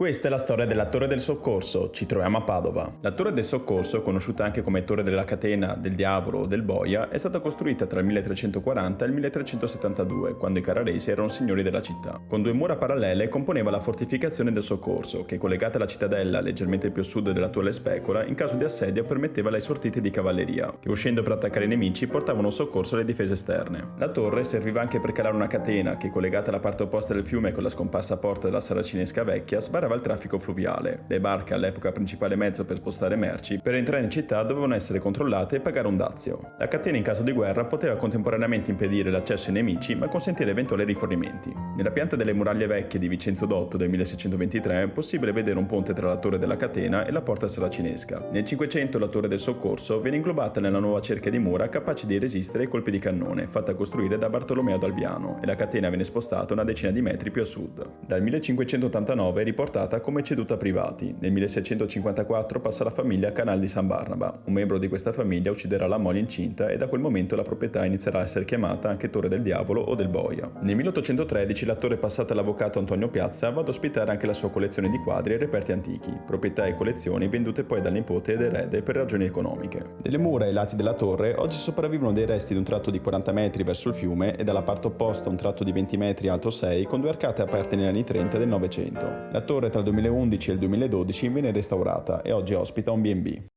Questa è la storia della Torre del Soccorso, ci troviamo a Padova. La Torre del Soccorso, conosciuta anche come Torre della Catena, del Diavolo o del Boia, è stata costruita tra il 1340 e il 1372, quando i Carraresi erano signori della città. Con due mura parallele componeva la fortificazione del Soccorso, che collegata alla cittadella leggermente più a sud dell'attuale Specola, in caso di assedio permetteva le sortite di cavalleria, che uscendo per attaccare i nemici portavano soccorso alle difese esterne. La torre serviva anche per calare una catena che, collegata alla parte opposta del fiume con la scomparsa porta della Saracinesca Vecchia, sbarrava il traffico fluviale. Le barche, all'epoca principale mezzo per spostare merci, per entrare in città dovevano essere controllate e pagare un dazio. La catena in caso di guerra poteva contemporaneamente impedire l'accesso ai nemici, ma consentire eventuali rifornimenti. Nella pianta delle muraglie vecchie di Vincenzo Dotto del 1623 è possibile vedere un ponte tra la torre della catena e la porta saracinesca. Nel 500 la torre del Soccorso viene inglobata nella nuova cerchia di mura capace di resistere ai colpi di cannone, fatta costruire da Bartolomeo d'Alviano, e la catena viene spostata una decina di metri più a sud. Dal 1589 è riportata come ceduta a privati. Nel 1654 passa alla famiglia Canal di San Barnaba. Un membro di questa famiglia ucciderà la moglie incinta e da quel momento la proprietà inizierà a essere chiamata anche Torre del Diavolo o del Boia. Nel 1813 la torre passata all'avvocato Antonio Piazza va ad ospitare anche la sua collezione di quadri e reperti antichi, proprietà e collezioni vendute poi dal nipote ed erede per ragioni economiche. Nelle mura ai lati della torre oggi sopravvivono dei resti di un tratto di 40 metri verso il fiume e dalla parte opposta un tratto di 20 metri alto 6 con due arcate aperte negli anni 30 del Novecento. La torre tra il 2011 e il 2012 viene restaurata e oggi ospita un B&B.